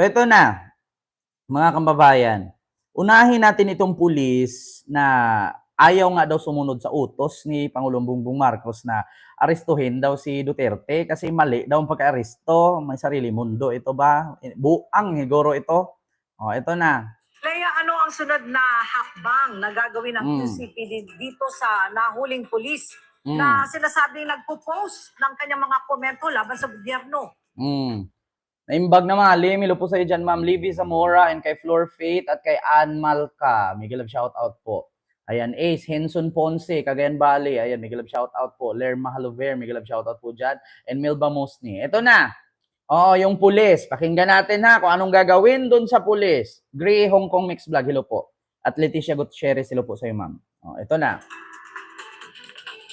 So ito na, mga kababayan. Unahin natin itong pulis na ayaw nga daw sumunod sa utos ni Pangulong Bongbong Marcos na arestuhin daw si Duterte kasi mali daw ang pagka-aresto. May sarili mundo ito ba? Buang siguro ito. O, ito na. Leia, ano ang sunod na hakbang na gagawin ng QCPD dito sa nahuling pulis na sinasabing nagpo-post ng kanyang mga komento laban sa gobyerno? Naimbag na mga Lemi, po sa iyo dyan, Ma'am Livy Zamora, and kay Flor Faith at kay Ann Malca. Miguel of shout out po. Ayan, Ace, Henson Ponce, Cagayan Valley. Ayan, Miguel of shout out po. Lerma Halover, Miguel of shout out po dyan. And Milba Mosni. Ito na. Oo, yung pulis. Pakinggan natin ha kung anong gagawin doon sa pulis. Gray Hong Kong Mix Vlog, hello po. At Leticia Gutierrez, hello po sa iyo, ma'am. Oh, ito na.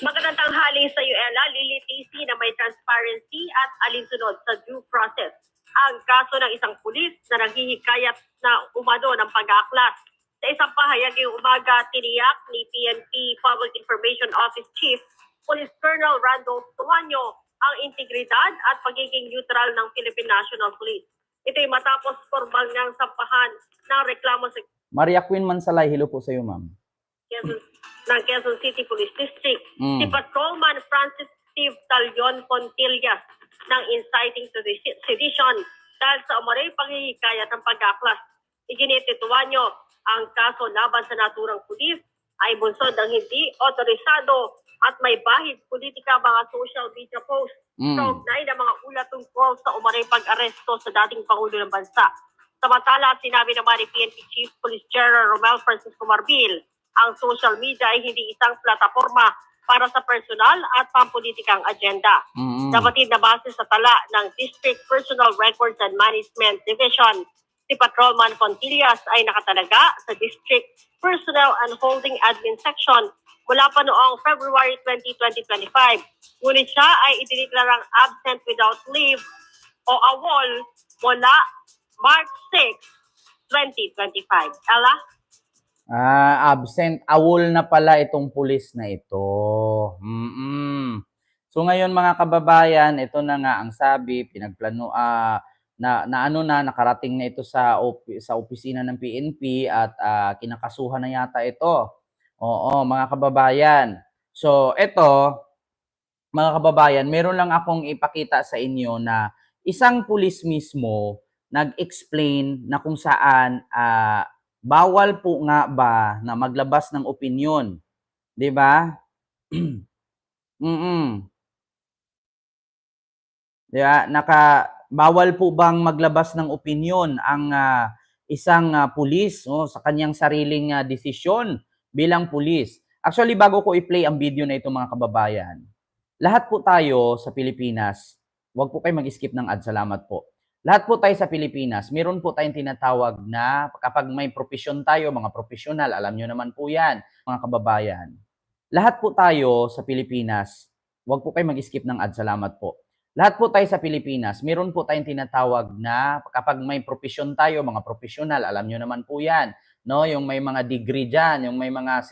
Magandang tanghali sa iyo, Ella. Lilitisi na may transparency at alinsunod sa due process ang kaso ng isang pulis na naghihikayat na umano ng pag-aaklas. Sa isang pahayag ngayong umaga, tiniyak ni PNP Public Information Office Chief Police Colonel Randolph Tuanyo ang integridad at pagiging neutral ng Philippine National Police. Ito'y matapos formal ngang sampahan ng reklamo sa Maria Queen Mansalay, hello po sa iyo, ma'am. ng Quezon City Police District. Si Patrolman Francis Steve Talion Pontillas ng inciting to sedition dahil sa umaray panghihikayat ng pag-aklas. Iginitituan nyo ang kaso laban sa naturang pulis ay bunsod ng hindi otorisado at may bahid politika mga social media posts kaugnay ng mga ulat tungkol sa umaray pag-aresto sa dating Pangulo ng Bansa. Samantala, sinabi naman ni PNP Chief Police General Romel Francisco Marbil, ang social media ay hindi isang plataforma para sa personal at pampolitikang agenda. Dapat na base sa tala ng District Personal Records and Management Division, si Patrolman Pontillas ay nakatalaga sa District Personnel and Holding Admin Section mula pa noong February 20, 2025. Ngunit siya ay idineklarang absent without leave o AWOL mula March 6, 2025. Ella? Absent. Awol na pala itong pulis na ito. So ngayon mga kababayan, ito na nga ang sabi, pinagplano nakarating na ito sa opisina ng PNP at kinakasuhan na yata ito. Oo, mga kababayan. So ito, mga kababayan, meron lang akong ipakita sa inyo na isang pulis mismo nag-explain na kung saan bawal po nga ba na maglabas ng opinyon, 'di ba? Diba? Bawal po bang maglabas ng opinyon ang isang pulis sa kanyang sariling desisyon bilang pulis? Actually, bago ko i-play ang video na ito mga kababayan, lahat po tayo sa Pilipinas, huwag po kayo mag-skip ng ad, salamat po. Lahat po tayo sa Pilipinas, meron po tayong tinatawag na kapag may profesyon tayo, mga profesional, alam nyo naman po yan, mga kababayan. Lahat po tayo sa Pilipinas, huwag po kayo mag-skip ng ad, salamat po. Lahat po tayo sa Pilipinas, meron po tayong tinatawag na kapag may profesyon tayo, mga profesional, alam nyo naman po yan, no? Yung may mga degree dyan, yung may mga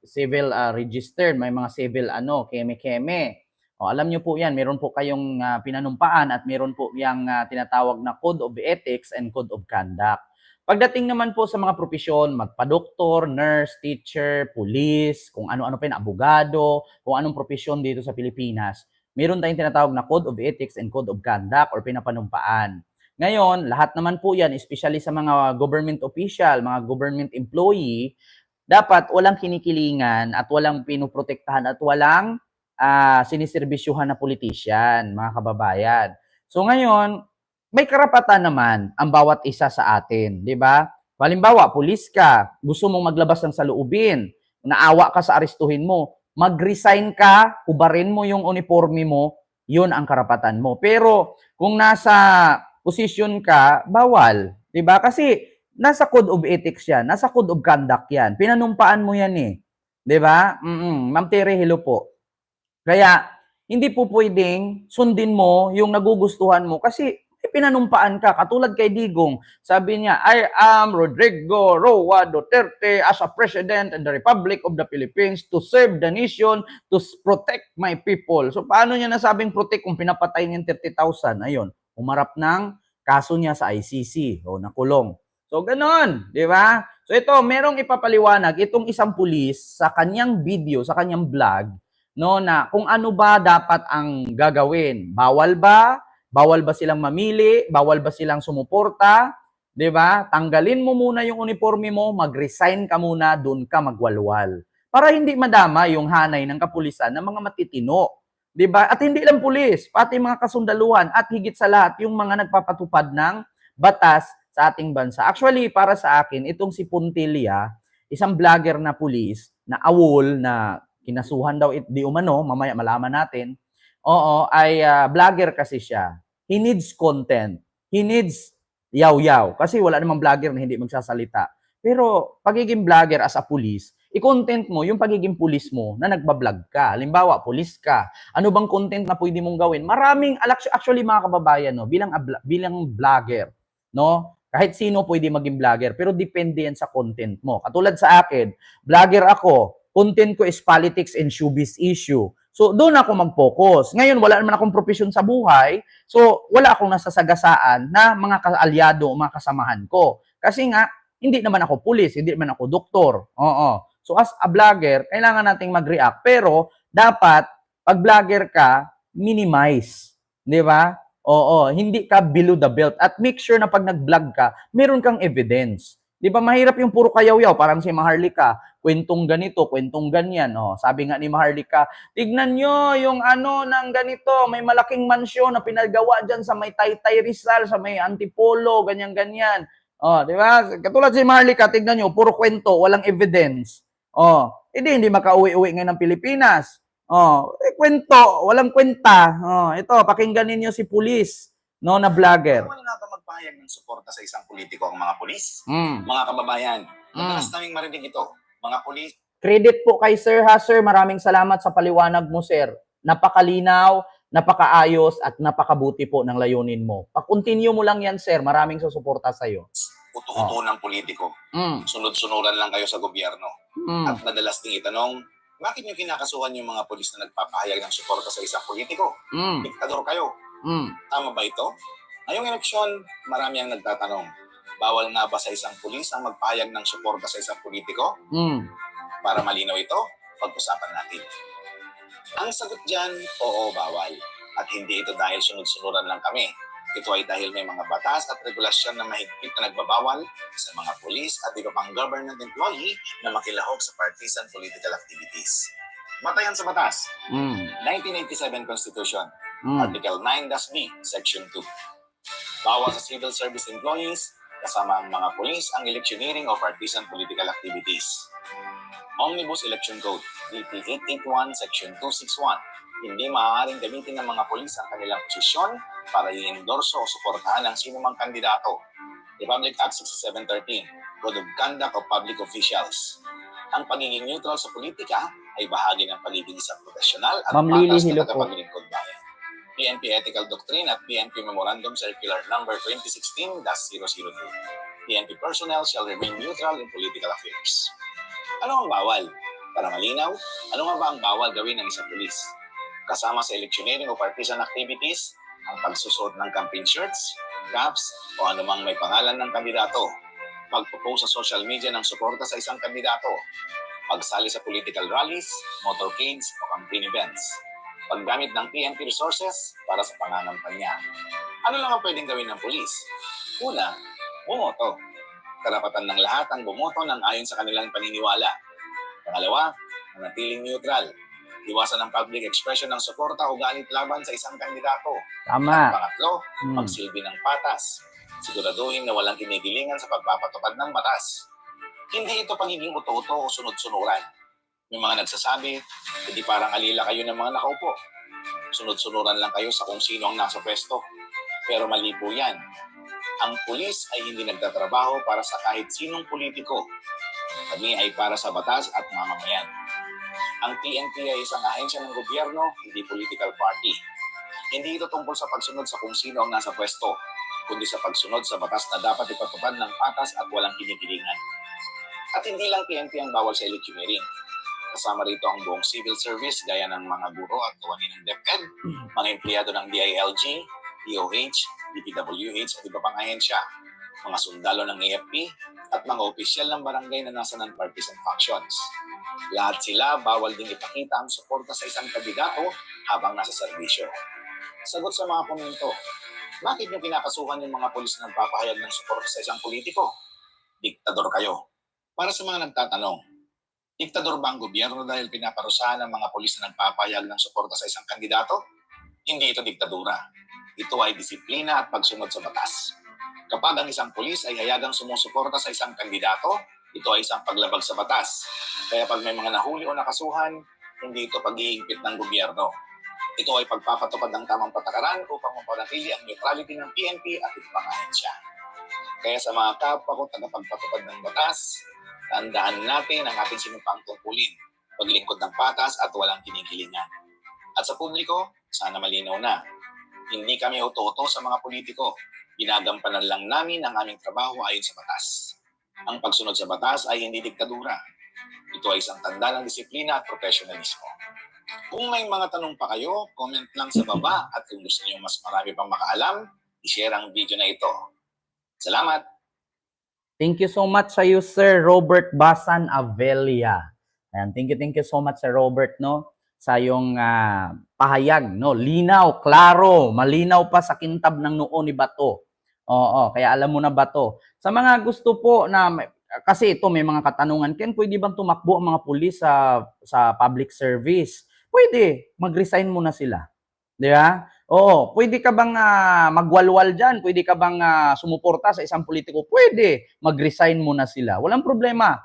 civil registered, may mga civil keme-keme. O, alam nyo po yan, meron po kayong pinanumpaan at meron po yung tinatawag na Code of Ethics and Code of Conduct. Pagdating naman po sa mga profesyon, magpa-doktor, nurse, teacher, police, kung ano-ano pa yun, abogado, kung anong profesyon dito sa Pilipinas, meron tayong tinatawag na Code of Ethics and Code of Conduct or pinapanumpaan. Ngayon, lahat naman po yan, especially sa mga government official, mga government employee, dapat walang kinikilingan at walang pinoprotektahan at walang siniserbisyuhan na politician, mga kababayan. So ngayon, may karapatan naman ang bawat isa sa atin, di ba? Halimbawa, pulis ka, gusto mong maglabas ng saloobin, naawa ka sa arestuhin mo, mag-resign ka, hubarin mo yung uniforme mo, yun ang karapatan mo. Pero kung nasa posisyon ka, bawal, di ba? Kasi nasa Code of Ethics yan, nasa Code of Conduct yan, pinanumpaan mo yan eh. Di ba? Ma'am Tere, hello po. Kaya, hindi po pwedeng sundin mo yung nagugustuhan mo kasi pinanumpaan ka. Katulad kay Digong, sabi niya, I am Rodrigo Roa Duterte as a President in the Republic of the Philippines to serve the nation, to protect my people. So, paano niya nasabing protect kung pinapatay niya 30,000? Ayun, umarap ng kaso niya sa ICC o nakulong. So ganon, di ba? So ito, merong ipapaliwanag itong isang pulis sa kanyang video, sa kanyang vlog, no, na kung ano ba dapat ang gagawin. Bawal ba? Bawal ba silang mamili? Bawal ba silang sumuporta? 'Di ba? Tanggalin mo muna yung uniforme mo, mag-resign ka muna, doon ka magwalwal. Para hindi madama yung hanay ng kapulisan ng mga matitino. 'Di ba? At hindi lang pulis, pati mga kasundaluhan at higit sa lahat yung mga nagpapatupad ng batas sa ating bansa. Actually, para sa akin, itong si Puntilla, isang vlogger na pulis na awol na kinasuhan daw di umano, mamaya malaman natin. Oo, ay vlogger kasi siya. He needs content. He needs yaw-yaw. Kasi wala namang vlogger na hindi magsasalita. Pero pagiging vlogger as a police, i-content mo yung pagiging pulis mo na nagbablog ka. Halimbawa, pulis ka. Ano bang content na pwede mong gawin? Maraming, actually mga kababayan, no, bilang vlogger, no, kahit sino pwede maging vlogger, pero depende yan sa content mo. Katulad sa akin, vlogger ako, content ko is politics and showbiz issue. So, doon ako mag-focus. Ngayon, wala naman akong profesyon sa buhay, so wala akong nasasagasaan na mga kaalyado o mga kasamahan ko. Kasi nga, hindi naman ako pulis, hindi naman ako doktor. Oo. So, as a vlogger, kailangan nating mag-react. Pero, dapat, pag vlogger ka, minimize. Di ba? Oo, hindi ka below the belt. At make sure na pag nag-vlog ka, meron kang evidence. Di ba mahirap yung puro kayaw-yaw, parang si Maharlika, kwentong ganito, kwentong ganyan. Oh, sabi nga ni Maharlika, tignan nyo yung ano ng ganito, may malaking mansyon na pinagawa dyan sa may Taytay Rizal, sa may Antipolo, ganyan-ganyan. Oh, di ba? Katulad si Maharlika, tignan nyo, puro kwento, walang evidence. Oh, hindi makauwi-uwi ngayon ng Pilipinas. Oh, kwento, walang kwenta. Oh, ito, pakinggan ninyo si pulis, no, na vlogger. Ano nga ba magpahayag ng suporta sa isang politiko ang mga pulis? Mm. Mga kababayan, madalas naming marinig ito. Mga pulis, Credit po kay Sir ha, Sir. Maraming salamat sa paliwanag mo, Sir. Napakalinaw, napakaayos, at napakabuti po ng layunin mo. Pa-continue mo lang yan, Sir. Maraming susuporta sa'yo. uto-uto ng politiko. Mm. Sunod-sunuran lang kayo sa gobyerno. Mm. At madalas ding itanong, bakit nyo kinakasuhan yung mga pulis na nagpapahayag ng suporta sa isang politiko? Mm. Diktador kayo. Mm. Tama ba ito? Ngayong eleksyon, marami ang nagtatanong, bawal nga ba sa isang pulis ang magpahayag ng suporta sa isang politiko? Mm. Para malinaw ito, pag-usapan natin. Ang sagot dyan, oo, bawal. At hindi ito dahil sunod-sunuran lang kami. Ito ay dahil may mga batas at regulasyon na mahigpit na nagbabawal sa mga pulis at iba pang government employee na makilahok sa partisan political activities. Matayan sa batas, Mm. 1987 Constitution, Mm. Article 9-B, Section 2. Bawal sa civil service employees, kasama ang mga pulis, ang electioneering o partisan political activities. Omnibus Election Code, BP 881, Section 261. Hindi maaaring gamitin ng mga pulis ang kanilang posisyon para i-endorso o suportahan ang sinumang kandidato. Republic Act 6713, Code of Conduct of Public Officials. Ang pagiging neutral sa politika ay bahagi ng pagiging isang profesional at Ma'am Lily, patas hello na po. tagapaglingkod bayan. PNP Ethical Doctrine at PNP Memorandum Circular Number 2016-002. PNP personnel shall remain neutral in political affairs. Ano ang bawal? Para malinaw, ano nga ba ang bawal gawin ng isang pulis? Kasama sa electioneering o partisan activities, ang pagsusuot ng campaign shirts, caps, o anumang may pangalan ng kandidato, pagpo-post sa social media ng suporta sa isang kandidato, pagsali sa political rallies, motorcades, o campaign events, paggamit ng PNP resources para sa pangangampanya. Ano lang ang pwedeng gawin ng pulis? Una, bumoto. Karapatan ng lahat ang bumoto ng ayon sa kanilang paniniwala. Pangalawa, manatiling neutral. Iwasan ang public expression ng suporta o galit laban sa isang kandidato. At Tama. pangatlo, Mm. magsilbi ng patas. Siguraduhin na walang kinigilingan sa pagpapatupad ng batas. Hindi ito pagiging uto-uto o sunod-sunuran. May mga nagsasabi, hindi parang alila kayo ng mga nakaupo. Sunod-sunuran lang kayo sa kung sino ang nasa pwesto. Pero mali po yan. Ang pulis ay hindi nagtatrabaho para sa kahit sinong politiko. Kami ay para sa batas at mamamayan. Ang PNP ay isang ahensya ng gobyerno, hindi political party. Hindi ito tungkol sa pagsunod sa kung sino ang nasa pwesto, kundi sa pagsunod sa batas na dapat ipatupad ng patas at walang kinikilingan. At hindi lang PNP ang bawal sa electioneering. Kasama rito ang buong civil service gaya ng mga guro at kawani ng DepEd, mga empleyado ng DILG, DOH, DPWH at iba pang ahensya, mga sundalo ng AFP, at mga opisyal ng barangay na nasa non-partisan factions. Lahat sila bawal din ipakita ang suporta sa isang kandidato habang nasa serbisyo. Sagot sa mga komento, bakit niyo pinapasuhan yung mga pulis na nagpapahayag ng suporta sa isang politiko? Diktador kayo. Para sa mga nagtatanong, diktador ba ang gobyerno dahil pinaparusahan ng mga pulis na nagpapahayag ng suporta sa isang kandidato? Hindi ito diktadura. Ito ay disiplina at pagsunod sa batas. Kapag ang isang pulis ay hayagang sumusuporta sa isang kandidato, ito ay isang paglabag sa batas. Kaya pag may mga nahuli o nakasuhan, hindi ito pag-iigpit ng gobyerno. Ito ay pagpapatupad ng tamang patakaran upang mapanatili ang neutrality ng PNP at ibang ahensya. Kaya sa mga kapwa ko tagapagpatupad ng batas, tandaan natin ang ating sinumpang tungkulin, paglingkod ng patas at walang kinikilingan. At sa publiko, sana malinaw na. Hindi kami uto-uto sa mga politiko. Ginagampanan lang namin ang aming trabaho ayon sa batas. Ang pagsunod sa batas ay hindi diktadura. Ito ay isang tanda ng disiplina at profesionalismo. Kung may mga tanong pa kayo, comment lang sa baba at kung gusto niyo mas marami pang makaalam, i-share ang video na ito. Salamat! Thank you so much sa iyo, Sir Robert Basan Avelia. Ayan, thank you so much, Sir Robert, no? Sa iyong pahayag, no? Linaw, klaro, malinaw pa sa kintab ng noo ni Bato. Oo, kaya alam mo na Bato. Sa mga gusto po na, kasi ito may mga katanungan, Ken, pwede bang tumakbo ang mga pulis sa public service? Pwede, mag-resign muna sila. Di ba? Oo, pwede ka bang magwalwal dyan? Pwede ka bang sumuporta sa isang politiko? Pwede, mag-resign muna sila. Walang problema.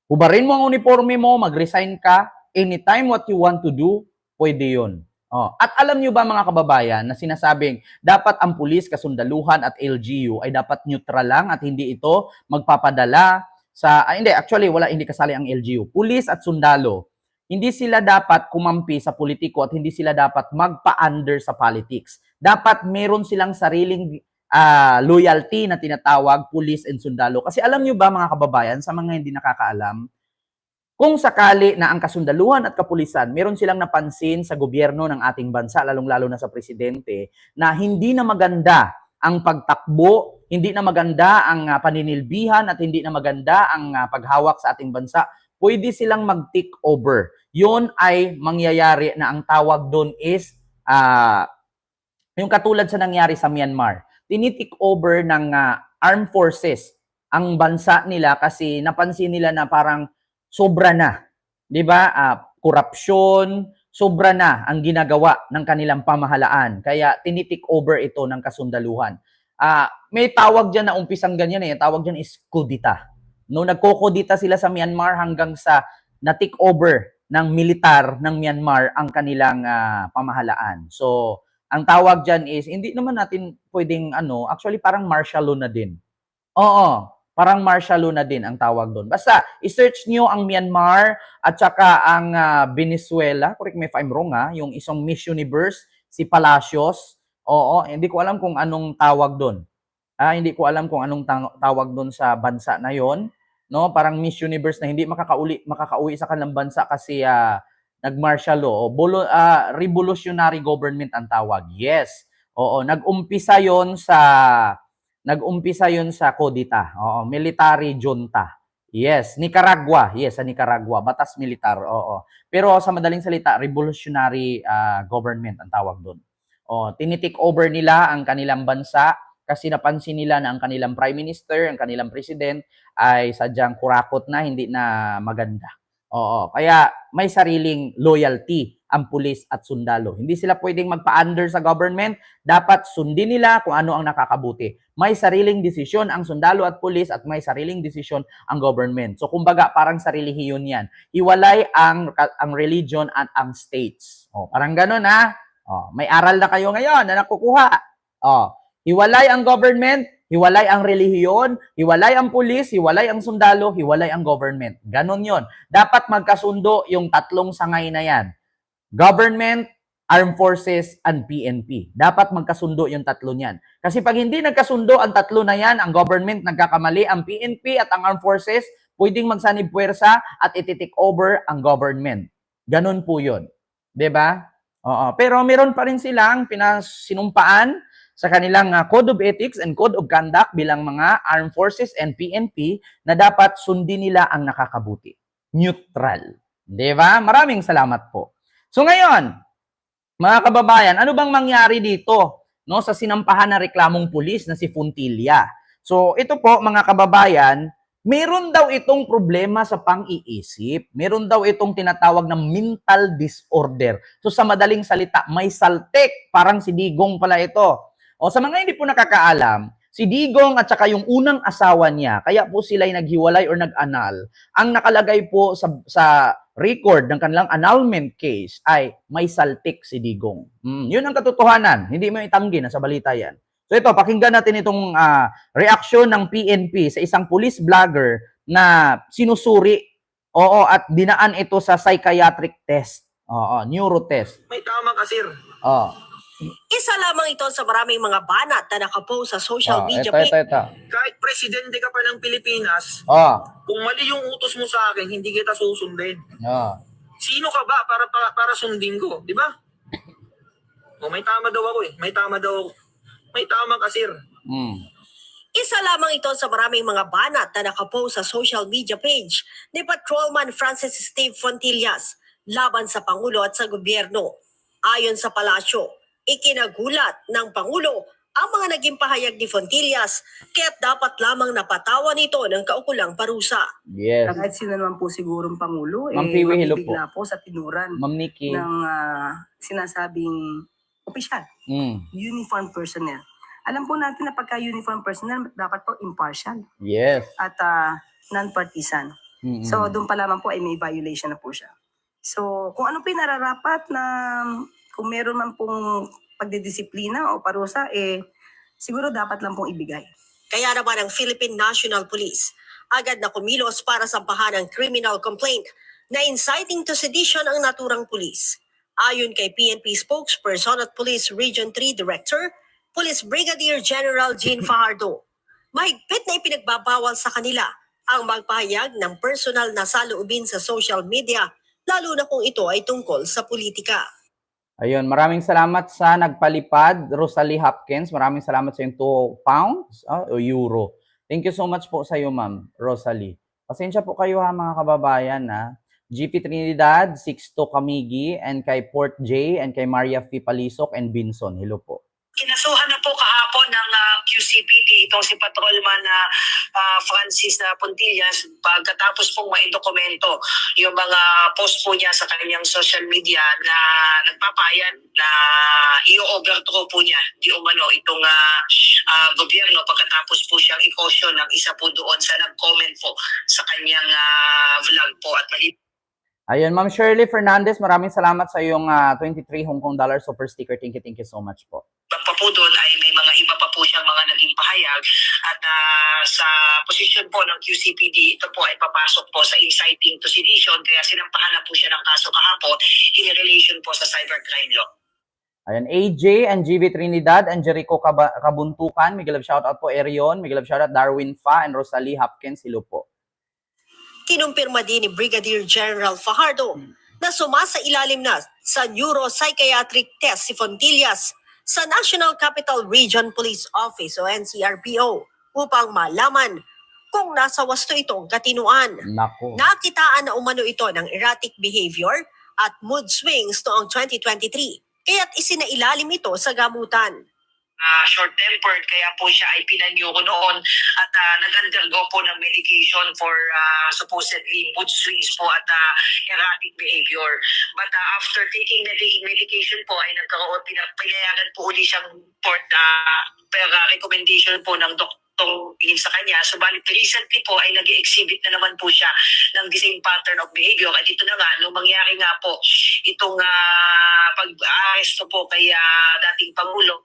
Hubarin mo ang uniforme mo, mag-resign ka. Anytime what you want to do, pwede yun. Oh. At alam nyo ba mga kababayan na sinasabing dapat ang pulis, kasundaluhan at LGU ay dapat neutral lang at hindi ito magpapadala sa, hindi kasali ang LGU. Pulis at sundalo, hindi sila dapat kumampi sa politiko at hindi sila dapat magpa-under sa politics. Dapat meron silang sariling loyalty na tinatawag pulis and sundalo. Kasi alam nyo ba mga kababayan, sa mga hindi nakakaalam, kung sakali na ang kasundaluhan at kapulisan, meron silang napansin sa gobyerno ng ating bansa, lalong-lalo na sa presidente, na hindi na maganda ang pagtakbo, hindi na maganda ang paninilbihan at hindi na maganda ang paghawak sa ating bansa, pwede silang mag-take over. Yun ay mangyayari na ang tawag doon is, yung katulad sa nangyari sa Myanmar. Tinitik over ng armed forces ang bansa nila kasi napansin nila na parang sobra na, 'di ba? Korupsyon, sobra na ang ginagawa ng kanilang pamahalaan. Kaya tinitik over ito ng kasundaluhan. May tawag diyan na umpisang ganyan eh. Tawag diyan is kudita. No, nagkokodita sila sa Myanmar hanggang sa na-take over ng militar ng Myanmar ang kanilang pamahalaan. So, ang tawag diyan is hindi naman natin pwedeng actually parang martial law na din. Oo. Parang martial law na din ang tawag doon. Basta, i-search nyo ang Myanmar at saka ang Venezuela. Correct me if I'm wrong yung isang Miss Universe, si Palacios. Oo, hindi ko alam kung anong tawag doon. Hindi ko alam kung anong tawag doon sa bansa na yon. No? Parang Miss Universe na hindi makakauwi sa kanilang bansa kasi nag-martial law. Revolutionary government ang tawag. Yes. Oo, nag-umpisa yon sa Codita. Oo, military junta. Yes, Nicaragua. Yes, sa Nicaragua, batas militar. Oo. Pero sa madaling salita, revolutionary government ang tawag doon. Tinitik over nila ang kanilang bansa kasi napansin nila na ang kanilang prime minister, ang kanilang president ay sadyang kurakot na, hindi na maganda. Oo, kaya may sariling loyalty ang pulis at sundalo. Hindi sila pwedeng magpa-under sa government. Dapat sundin nila kung ano ang nakakabuti. May sariling desisyon ang sundalo at pulis at may sariling desisyon ang government. So kumbaga parang sarili hiyon yan. Hiwalay ang religion at ang states. Parang ganun may aral na kayo ngayon na nakukuha. Hiwalay ang government, hiwalay ang relihiyon, hiwalay ang pulis, hiwalay ang sundalo, hiwalay ang government. Ganon yon. Dapat magkasundo yung tatlong sangay na yan. Government, Armed Forces, and PNP. Dapat magkasundo yung tatlo niyan. Kasi pag hindi nagkasundo ang tatlo na yan, ang government nagkakamali, ang PNP at ang Armed Forces, pwedeng magsanib puwersa at iti-take over ang government. Ganon po yun. Diba? Oo. Pero meron pa rin silang sinupaan sa kanilang Code of Ethics and Code of Conduct bilang mga Armed Forces and PNP na dapat sundin nila ang nakakabuti. Neutral. Di ba? Maraming salamat po. So ngayon, mga kababayan, ano bang mangyari dito no, sa sinampahan na reklamong pulis na si Fontilla? So ito po mga kababayan, meron daw itong problema sa pang-iisip. Meron daw itong tinatawag na mental disorder. So sa madaling salita, may saltik. Parang si Digong pala ito. O sa mga hindi po nakakaalam, si Digong at saka yung unang asawa niya, kaya po sila'y naghiwalay or nag-anal, ang nakalagay po sa record ng kanilang annulment case ay may saltik si Digong. Yun ang katotohanan. Hindi mo itanggi na sa balita yan. So ito, pakinggan natin itong reaksyon ng PNP sa isang police vlogger na sinusuri. Oo, at dinaan ito sa psychiatric test. Oo, neuro test. May tama ka, sir. Oo. Isa lamang ito sa maraming mga banat na nakapost sa social media Ito. Kahit presidente ka pa ng Pilipinas, Oo. kung mali yung utos mo sa akin, hindi kita susundin. Oo. Sino ka ba para sundin ko? Di ba? O, may tama daw ako eh. May tama ako. May tama ka, sir. Isa lamang ito sa maraming mga banat na nakapost sa social media page ni Patrolman Francis Steve Fontillas laban sa Pangulo at sa gobyerno. Ayon sa palasyo, ikinagulat ng Pangulo ang mga naging pahayag ni Fontillas kaya't dapat lamang napatawan ito ng kaukulang parusa. Yes. Kahit sino naman po sigurong Pangulo, Ma'am Piwi, hello po. mabibigla po sa tinuran Ma'am Nikki. ng sinasabing opisyal, uniform personnel. Alam po natin na pagka-uniform personnel, dapat po impartial Yes. at non-partisan. So, doon pa lamang po ay may violation na po siya. So, kung ano po yung nararapat na kung meron man pong pagdidisiplina o parusa, siguro dapat lang pong ibigay. Kaya naman ang Philippine National Police agad na kumilos para sampahan ng criminal complaint na inciting to sedition ang naturang pulis. Ayon kay PNP spokesperson at Police Region 3 Director, Police Brigadier General Jean Fajardo, mahigpit na ipinagbabawal sa kanila ang magpahayag ng personal na saloobin sa social media, lalo na kung ito ay tungkol sa politika. Ayun, maraming salamat sa nagpalipad, Rosalie Hopkins. Maraming salamat sa yung 2 pounds o euro. Thank you so much po sa iyo, Ma'am Rosalie. Pasensya po kayo ha, mga kababayan ha. GP Trinidad, Sixto Camigi, and kay Port J, and kay Maria F. Palisok, and Binson. Hello po. Kinasuhan na po kahapon ng QCPD itong si Patrolman Francis Pontillas pagkatapos pong maidokumento yung mga post po niya sa kanyang social media na nagpapayan na i-overthrow po niya di umano itong gobyerno pagkatapos po siyang i-caution ng isa po doon sa nag-comment po sa kanyang vlog po at Ayun, Ma'am Shirley Fernandez, maraming salamat sa iyong 23 Hong Kong dollar super sticker. Thank you so much po. pa po doon ay may mga iba pa po siyang mga naging pahayag at sa posisyon po ng QCPD, ito po ay papasok po sa inciting to sedition kaya sinampahan na po siya ng kaso kahapon in relation po sa cybercrime law. Ayun, AJ and GV Trinidad and Jericho Kabuntukan, Miguel of shoutout po Erion, Miguel of shoutout Darwin Fa and Rosalie Hopkins. Hello po. Kinumpirma din ni Brigadier General Fajardo na sumasa ilalim na sa neuropsychiatric test si Fontillas sa National Capital Region Police Office o NCRPO upang malaman kung nasa wasto itong katinuan. Nako. Nakitaan na umano ito ng erratic behavior at mood swings noong 2023 kaya't isinailalim ito sa gamutan. Short-tempered kaya po siya ay pinanyo ko noon at nag-undergo po ng medication for supposedly mood swings po at erratic behavior. But after taking medication po ay nagkaroon, pinayagan po uli siyang for per recommendation po ng doktor sa kanya. Subalit recently po ay nag-exhibit na naman po siya ng the same pattern of behavior at ito na nga, nung mangyari nga po itong pag-aresto po kay dating Pangulo.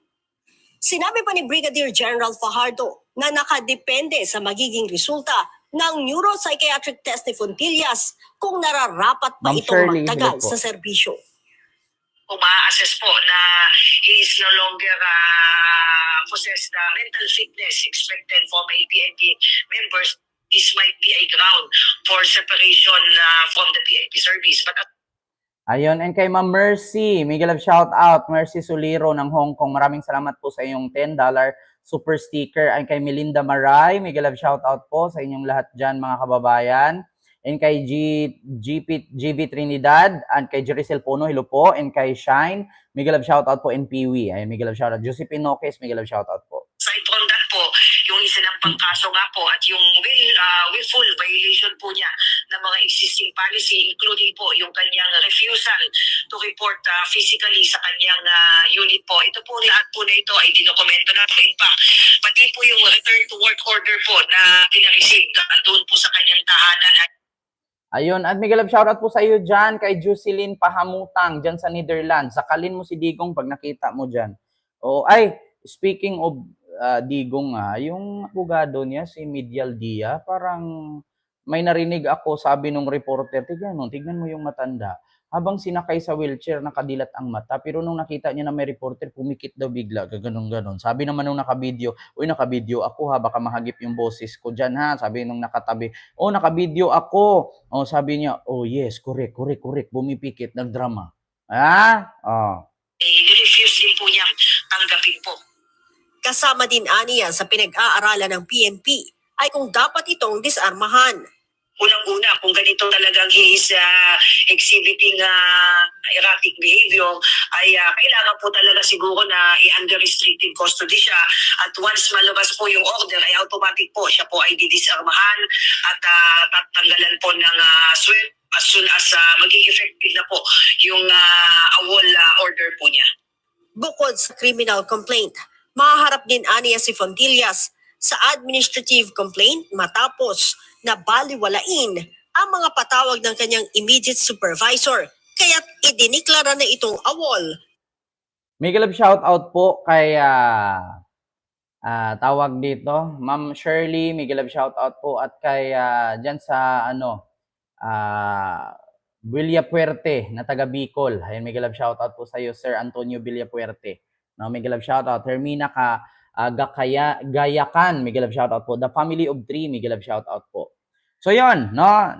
Sinabi pa ni Brigadier General Fajardo na nakadepende sa magiging resulta ng neuropsychiatric test ni Fontillas kung nararapat pa Ma'am itong Shirley, magtagal hello po. sa serbisyo. Uma-assess po na he is no longer possess the mental fitness expected from a PNP members. This might be a ground for separation from the PNP service. But Ayun, and kay Ma'am Mercy, Miguel of shout out, Mercy Soliro ng Hong Kong. Maraming salamat po sa inyong $10 super sticker. And kay Melinda Maray, Miguel of shout out po sa inyong lahat dyan mga kababayan. And kay GV Trinidad, and kay Jericel Puno, hello po. And kay Shine, Miguel of shout out po, and Peewee. Ayun, Miguel of shout out. Josephine Noques, Miguel of shout out po. Aside from that po, yung isa ng pangkaso nga po at yung willful violation po niya ng mga existing policy, including po yung kanyang refusal to report physically sa kanyang unit po. Ito po lahat po na ito ay dinokumento natin pa. Pati po yung return to work order po na pinareceive doon po sa kanyang tahanan at Ayun, at Miguel of shoutout po sa iyo dyan, kay Jocelyn Pahamutang, dyan sa Netherlands. Sakalin mo si Digong pag nakita mo dyan. O, ay, speaking of Digong yung abogado niya, si Medial Dia, parang may narinig ako, sabi nung reporter, tignan mo yung matanda. Habang sinakay sa wheelchair, nakadilat ang mata. Pero nung nakita niya na may reporter, pumikit daw bigla, ganon-ganon. Sabi naman nung nakabideo, nakabideo ako baka mahagip yung boses ko dyan Sabi nung nakatabi, nakabideo ako. Sabi niya, yes, correct, bumipikit, nagdrama. nirefuse din po niyang tanggapin po. Kasama din aniya sa pinag-aaralan ng PNP ay kung dapat itong disarmahan. Unang-una, kung ganito talagang he is exhibiting erratic behavior, ay kailangan po talaga siguro na i-under restrictive custody siya. At once malabas po yung order, ay automatic po siya po ay didisarmahan at tatanggalan po ng sweldo as soon as maging effective na po yung AWOL order po niya. Bukod sa criminal complaint, mahaharap din aniya si Fontillas sa administrative complaint matapos na baliwalain ang mga patawag ng kanyang immediate supervisor, kaya't idiniklara na itong AWOL. Miguel of shout out po kay tawag dito, Ma'am Shirley, Miguel of shout out po at kay dyan sa Villapuerte na taga Bicol. Ayun, Miguel of shout out po sa iyo, Sir Antonio Villapuerte. No, Miguel of shout out, Hermina Gayakan, Miguel of shout out po. The Family of 3, Miguel of shout out po. So yon, no?